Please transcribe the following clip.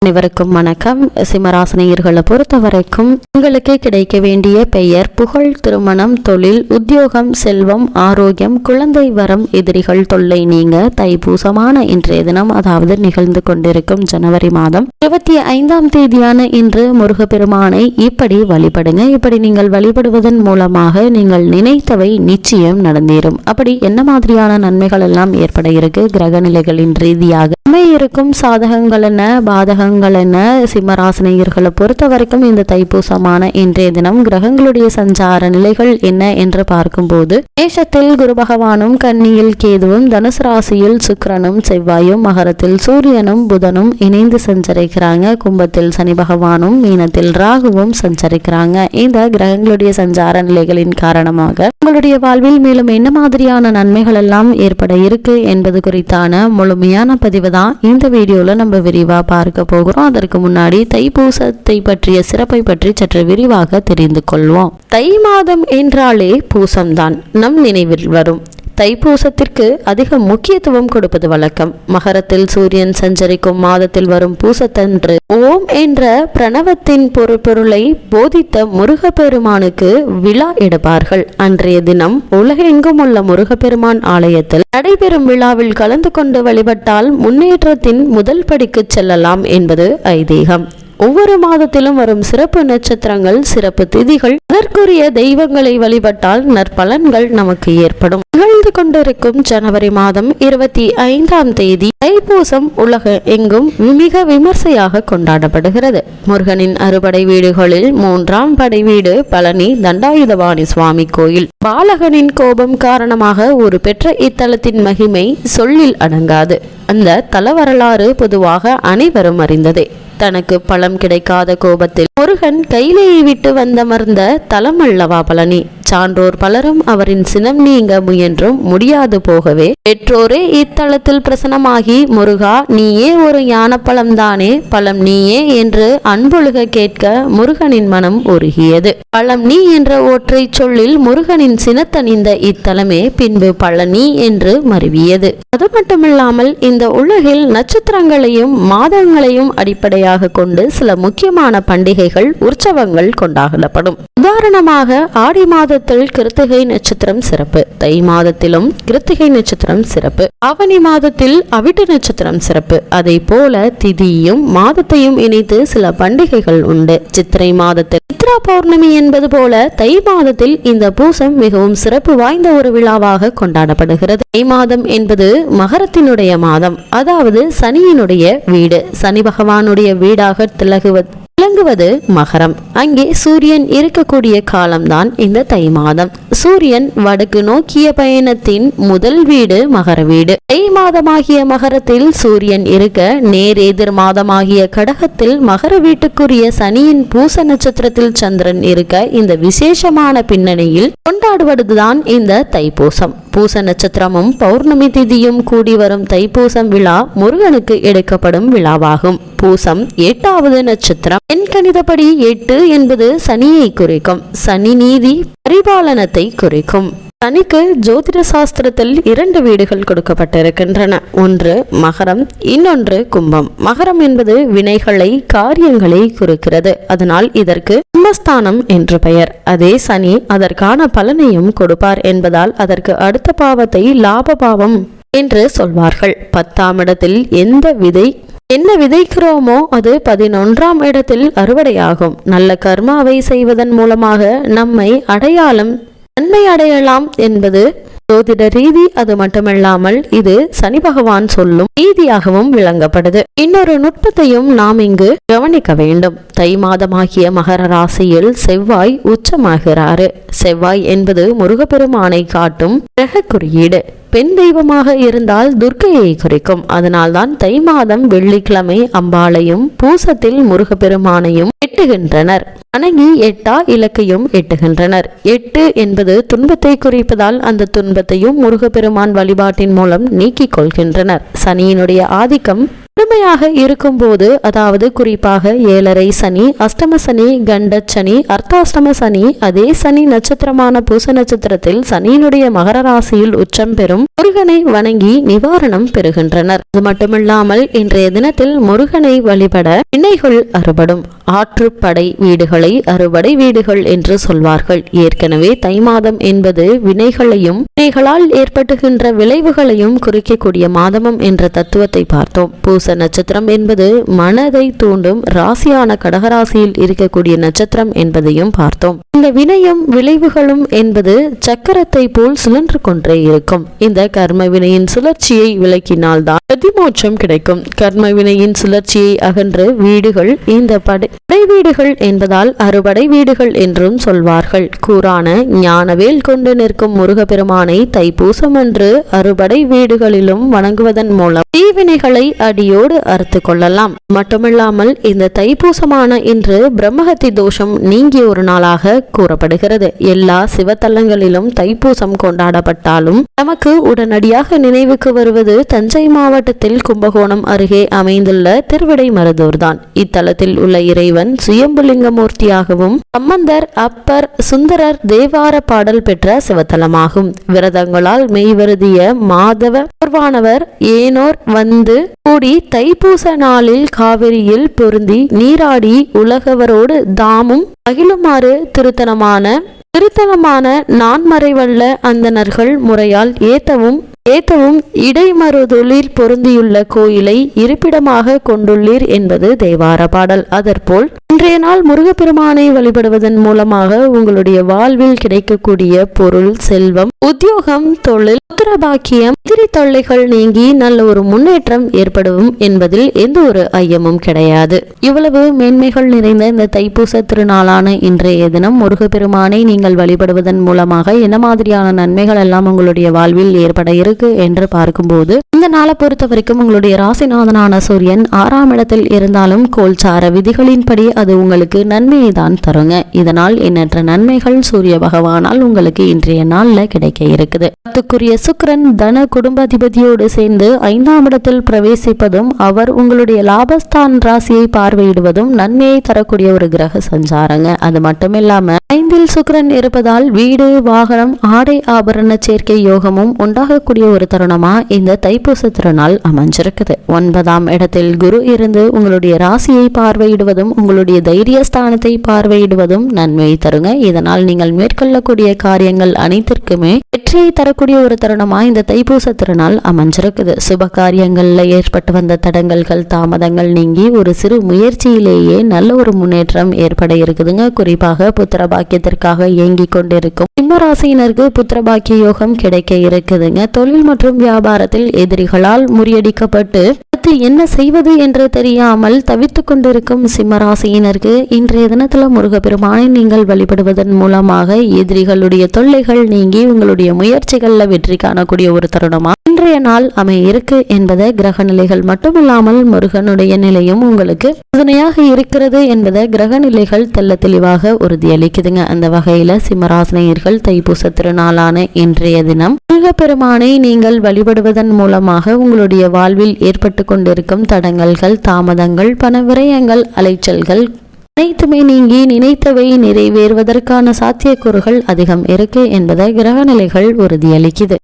அனைவருக்கும் வணக்கம். சிம்மராசினியர்களை பொறுத்த வரைக்கும் உங்களுக்கு கிடைக்க வேண்டிய பெயர், புகழ், திருமணம், தொழில், உத்தியோகம், செல்வம், ஆரோக்கியம், குழந்தை வரம், எதிரிகள் தொல்லை நீங்க. தைப்பூசமான இன்றைய தினம், அதாவது நிகழ்ந்து கொண்டிருக்கும் ஜனவரி மாதம் 25ஆம் தேதியான இன்று முருகப்பெருமானை இப்படி வழிபடுங்க. இப்படி நீங்கள் வழிபடுவதன் மூலமாக நீங்கள் நினைத்தவை நிச்சயம் நடந்தேறும். அப்படி என்ன மாதிரியான நன்மைகள் எல்லாம் ஏற்பட இருக்கு கிரக நிலைகளின் ரீதியாக இருக்கும் சாதகங்கள் என்ன, பாதகங்கள் என்ன? சிம்மராசினியர்களை பொறுத்த வரைக்கும் இந்த தைப்பூசமான இன்றைய தினம் கிரகங்களுடைய சஞ்சார நிலைகள் என்ன என்று பார்க்கும்போது, மேஷத்தில் குரு பகவானும், கன்னியில் கேதுவும், தனுசு ராசியில் சுக்கிரனும் செவ்வாயும், மகரத்தில் சூரியனும் புதனும் இணைந்து சஞ்சரிக்கிறாங்க. கும்பத்தில் சனி பகவானும், மீனத்தில் ராகுவும் சஞ்சரிக்கிறாங்க. இந்த கிரகங்களுடைய சஞ்சார நிலைகளின் காரணமாக உங்களுடைய வாழ்வில் மேலும் என்ன மாதிரியான நன்மைகள் எல்லாம் ஏற்பட இருக்கு என்பது குறித்தான முழுமையான பதிவு தான் இந்த வீடியோல நம்ம விரிவா பார்க்க போகிறோம். அதற்கு முன்னாடி தைப்பூசத்தை பற்றிய சிறப்பை பற்றி சற்று விரிவாக தெரிந்து கொள்வோம். தை மாதம் என்றாலே பூசம்தான் நம் நினைவில் வரும். தைப்பூசத்திற்கு அதிக முக்கியத்துவம் கொடுப்பது வழக்கம். மகரத்தில் சூரியன் சஞ்சரிக்கும் மாதத்தில் வரும் பூசத்தன்று ஓம் என்ற பிரணவத்தின் பொருளை போதித்த முருகப்பெருமானுக்கு விழா எடுப்பார்கள். அன்றைய தினம் உலகெங்கும் உள்ள முருகப்பெருமான் ஆலயத்தில் நடைபெறும் விழாவில் கலந்து கொண்டு வழிபட்டால் முன்னேற்றத்தின் முதல் படிக்கு செல்லலாம் என்பது ஐதீகம். ஒவ்வொரு மாதத்திலும் வரும் சிறப்பு நட்சத்திரங்கள், சிறப்பு திதிகள், அதற்குரிய தெய்வங்களை வழிபட்டால் நற்பலன்கள் நமக்கு ஏற்படும். நிகழ்ந்து கொண்டிருக்கும் ஜனவரி மாதம் 25ஆம் தேதி தைப்பூசம் உலக எங்கும் மிக விமர்சையாக கொண்டாடப்படுகிறது. முருகனின் அறுபடை வீடுகளில் 3ஆம் படை வீடு பழனி தண்டாயுதபாணி சுவாமி கோயில். பாலகனின் கோபம் காரணமாக ஒரு பெற்ற இத்தலத்தின் மகிமை சொல்லில் அடங்காது. அந்த தல வரலாறு பொதுவாக அனைவரும் அறிந்ததே. தனக்கு பழம் கிடைக்காத கோபத்தில் முருகன் கையிலேயே விட்டு வந்தமர்ந்த தலம் அல்லவா பழனி. சான்றோர் பலரும் அவரின் சினம் நீங்க முயன்றும் முடியாது போகவே பெற்றோரே இத்தலத்தில் பிரசனமாகி, முருகா நீயே ஒரு ஞானப்பழம் தானே, பழம் நீயே என்று அன்பொழுக கேட்க முருகனின் மனம் உருகியது. பழம் நீ என்ற ஒற்றை சொல்லில் முருகனின் சினத்தணிந்த இத்தலமே பின்பு பழனி என்று மருவியது. அது மட்டுமில்லாமல் இந்த உலகில் நட்சத்திரங்களையும் மாதங்களையும் அடிப்படையாக கொண்டு சில முக்கியமான பண்டிகைகள், உற்சவங்கள் கொண்டாடப்படும். உதாரணமாக ஆடி மாதத்தில் கிருத்திகை நட்சத்திரம் சிறப்பு, தை மாதத்திலும் கிருத்திகை நட்சத்திரம் சிறப்பு, ஆவணி மாதத்தில் அவிட்ட நட்சத்திரம் சிறப்பு. அதை போல திதியும் மாதத்தையும் இணைத்து சில பண்டிகைகள் உண்டு. சித்திரை மாதத்தில் சித்ரா பௌர்ணமி என்பது போல தை மாதத்தில் இந்த பூசம் மிகவும் சிறப்பு வாய்ந்த ஒரு விழாவாக கொண்டாடப்படுகிறது. தை மாதம் என்பது மகரத்தினுடைய மாதம், அதாவது சனியினுடைய வீடு. சனி பகவானுடைய வீடாக விளங்குவது மகரம். அங்கே சூரியன் இருக்கக்கூடிய காலம்தான் இந்த தை மாதம். சூரியன் வடக்கு நோக்கிய பயணத்தின் முதல் வீடு மகர வீடு. தை மாதமாகிய மகரத்தில் சூரியன் இருக்க, நேர் எதிர் மாதமாகிய கடகத்தில் மகர வீட்டுக்குரிய சனியின் பூச நட்சத்திரத்தில் சந்திரன் இருக்க, இந்த விசேஷமான பின்னணியில் கொண்டாடுவதுதான் இந்த தைப்பூசம். பூச நட்சத்திரமும் பௌர்ணமி திதியும் கூடி வரும் தைப்பூசம் விழா முருகனுக்கு எடுக்கப்படும் விழாவாகும். பூசம் 8வது நட்சத்திரம். என் கணிதப்படி 8 என்பது சனியை குறிக்கும். சனி நீதி பரிபாலனத்தை குறிக்கும். சனிக்கு ஜோதிட சாஸ்திரத்தில் 2 வீடுகள் கொடுக்கப்பட்டிருக்கின்றன. ஒன்று மகரம், இன்னொன்று கும்பம். மகரம் என்பது வினைகளை, காரியங்களை குறிக்கிறது. அதனால் இதற்கு கும்பஸ்தானம் என்று பெயர். அதே சனி அதற்கான பலனையும் கொடுப்பார் என்பதால் அதற்கு அடுத்த பாவத்தை லாப பாவம் என்று சொல்வார்கள். 10ஆம் இடத்தில் என்ன விதைக்கிறோமோ அது 11ஆம் இடத்தில் அறுவடையாகும். நல்ல கர்மாவை செய்வதன் மூலமாக நன்மை அடையலாம் என்பது ஜோதிட ரீதி. அது மட்டுமல்லாமல் இது சனி பகவான் சொல்லும் ரீதியாகவும் விளங்கப்படுது. இன்னொரு நுட்பத்தையும் நாம் இங்கு கவனிக்க வேண்டும். தை மாதமாகிய மகர ராசியில் செவ்வாய் உச்சமாகிறாரு. செவ்வாய் என்பது முருகப்பெருமானை காட்டும் கிரக குறியீடு. பெண் தெய்வமாக இருந்தால் துர்க்கையை குறிக்கும். அதனால்தான் தை மாதம் வெள்ளிக்கிழமை அம்பாளையும் பூசத்தில் முருகப்பெருமானையும் எட்டுகின்றனர். அணங்கி 8 இலக்கையும் எட்டுகின்றனர். 8 என்பது துன்பத்தை குறிப்பதால் அந்த துன்பத்தையும் முருகப்பெருமான் வழிபாட்டின் மூலம் நீக்கிக் கொள்கின்றனர். சனியினுடைய ஆதிக்கம் கடுமையாக இருக்கும் போது, அதாவது குறிப்பாக 7.5 சனி, அஷ்டம சனி, கண்ட சனி, அர்த்தாஷ்டம சனி, அதே சனி நட்சத்திரமான பூச நட்சத்திரத்தில் சனியினுடைய மகர ராசியில் உச்சம் பெறும் முருகனை வணங்கி நிவாரணம் பெறுகின்றனர். அது மட்டுமில்லாமல் இன்றைய தினத்தில் முருகனை வழிபட வினைகள் அறுபடும். ஆற்றுப்படை வீடுகளை அறுபடை வீடுகள் என்று சொல்வார்கள். ஏற்கனவே தை மாதம் என்பது வினைகளால் ஏற்பட்டுகின்ற விளைவுகளையும் குறிக்கக்கூடிய மாதமும் என்ற தத்துவத்தை பார்த்தோம். பூச நட்சத்திரம் என்பது மனதை தூண்டும் ராசியான கடகராசியில் இருக்கக்கூடிய நட்சத்திரம் என்பதையும் பார்த்தோம். இந்த வினையும் விளைவுகளும் என்பது சக்கரத்தை போல் சுழன்று கொண்டே இருக்கும். இந்த கர்ம வினையின் சுழற்சியை விளக்கினால்தான் பிரதிமோட்சம் கிடைக்கும். கர்ம வினையின் சுழற்சியை அகன்று வீடுகள் இந்த படை வீடுகள் என்பதால் அறுபடை வீடுகள் என்றும் சொல்வார்கள். கூறான ஞானவேல் கொண்டு நிற்கும் முருகப்பெருமானை தைப்பூசம் அன்று அறுபடை வீடுகளிலும் வணங்குவதன் மூலம் தீவினைகளை அடியோடு அறுத்து கொள்ளலாம். மட்டுமில்லாமல் இந்த தைப்பூசமான இன்று பிரம்மஹத்தி தோஷம் நீங்கிய ஒரு நாளாக கூறப்படுகிறது. எல்லா சிவத்தலங்களிலும் தைப்பூசம் கொண்டாடப்பட்டாலும் நமக்கு உடனடியாக நினைவுக்கு வருவது தஞ்சை மாவட்டத்தில் கும்பகோணம் அருகே அமைந்துள்ள திருவிடைமருதூர் தான். இத்தலத்தில் உள்ள இறைவன் சுயம்புலிங்கமூர்த்தியாகவும் சம்பந்தர், அப்பர், சுந்தரர் தேவார பாடல் பெற்ற சிவத்தலமாகும். விரதங்களால் மெய்வருதிய மாதவ பூர்வானவர் ஏனோர் வந்து கூடி தைப்பூச நாளில் காவிரியில் பொருந்தி நீராடி உலகவரோடு தாமும் மகிழுமாறு திருத்தலமான நான்மறைவல்ல அந்தணர்கள் முறையால் ஏத்தவும் இடைமருதலில் பொருந்தியுள்ள கோயிலை இருப்பிடமாக கொண்டுள்ளீர் என்பது தேவார பாடல். அதற்போல் இன்றைய நாள் முருகப்பெருமானை வழிபடுவதன் மூலமாக உங்களுடைய வாழ்வில் கிடைக்கக்கூடிய பொருள், செல்வம், உத்தியோகம், தொழில், புத்திரபாக்கியம், எதிரி தொல்லைகள் நீங்கி நல்ல ஒரு முன்னேற்றம் ஏற்படும் என்பதில் எந்த ஒரு ஐயமும் கிடையாது. இவ்வளவு மேன்மைகள் நிறைந்த இந்த தைப்பூச திருநாளான இன்றைய தினம் முருகப்பெருமானை நீங்கள் வழிபடுவதன் மூலமாக என்ன மாதிரியான நன்மைகள் எல்லாம் உங்களுடைய வாழ்வில் ஏற்பட இருக்கு என்று பார்க்கும்போது, இந்த நாளை பொறுத்த வரைக்கும் உங்களுடைய ராசிநாதனான சூரியன் 6ஆம் இடத்தில் இருந்தாலும் கோல்சார விதிகளின்படி அது உங்களுக்கு நன்மையை தான் தருங்க. இதனால் எண்ணற்ற நன்மைகள் சூரிய பகவானால் உங்களுக்கு இன்றைய நாள்ல கிடைக்க இருக்குது. பத்துக்குரிய சுக்கிரன் தன குடும்பாதிபதியோடு சேர்ந்து 5ஆம் இடத்தில் பிரவேசிப்பதும் அவர் உங்களுடைய லாபஸ்தான் ராசியை பார்வையிடுவதும் நன்மையை தரக்கூடிய ஒரு கிரக சஞ்சாரங்க. அது மட்டுமில்லாம 5இல் சுக்கிரன் இருப்பதால் வீடு, வாகனம், ஆடை ஆபரண சேர்க்கை யோகமும் உண்டாகக்கூடிய ஒரு தருணமா இந்த தைப்பூச திருநாள் அமைஞ்சிருக்குது. 9ஆம் இடத்தில் குரு இருந்து உங்களுடைய ராசியை பார்வையிடுவதும் உங்களுடைய தைரியஸ்தானத்தை பார்வையிடுவதும் நன்மையை தருங்க. இதனால் நீங்கள் மேற்கொள்ளக்கூடிய காரியங்கள் அனைத்திற்குமே வெற்றியை தரக்கூடிய ஒரு தருணமா இந்த தைப்பூச திருநாள் அமைஞ்சிருக்குது. சுப காரியங்கள்ல ஏற்பட்டு வந்த தடங்கல்கள், தாமதங்கள் நீங்கி ஒரு சிறு முயற்சியிலேயே நல்ல ஒரு முன்னேற்றம் ஏற்பட இருக்குதுங்க. குறிப்பாக புத்திர பாக்கியத்திற்காக இயங்கி கொண்டிருக்கும் சிம்ம ராசியினருக்கு புத்திர பாக்கிய யோகம் கிடைக்க இருக்குதுங்க. தொழில் மற்றும் வியாபாரத்தில் எதிரிகளால் முறியடிக்கப்பட்டு என்ன செய்வது என்று தெரியாமல் தவித்துக் கொண்டிருக்கும் சிம்மராசியினருக்கு இன்றைய தினத்துல முருகப்பெருமானை நீங்கள் வழிபடுவதன் மூலமாக எதிரிகளுடைய தொல்லைகள் நீங்கி உங்களுடைய முயற்சிகள்ல வெற்றி காணக்கூடிய ஒரு தருணமா இன்றைய நாள் இருக்கு என்பதை கிரக நிலைகள் மட்டுமில்லாமல் முருகனுடைய நிலையும் உங்களுக்கு உறுதுணையாக இருக்கிறது என்பதை கிரக நிலைகள் தெல்ல தெளிவாக உறுதியளிக்குதுங்க. அந்த வகையில சிம்மராசினியர்கள் தைப்பூச திருநாளான இன்றைய தினம் முருகப்பெருமானை நீங்கள் வழிபடுவதன் மூலமாக உங்களுடைய வாழ்வில் ஏற்பட்டு கொண்டிருக்கும் தடங்கல்கள், தாமதங்கள், பண விரயங்கள், அலைச்சல்கள் அனைத்துமே நீங்கி நினைத்தவை நிறைவேறுவதற்கான சாத்தியக்கூறுகள் அதிகம் இருக்கு என்பதை கிரக நிலைகள் உறுதியளிக்குது.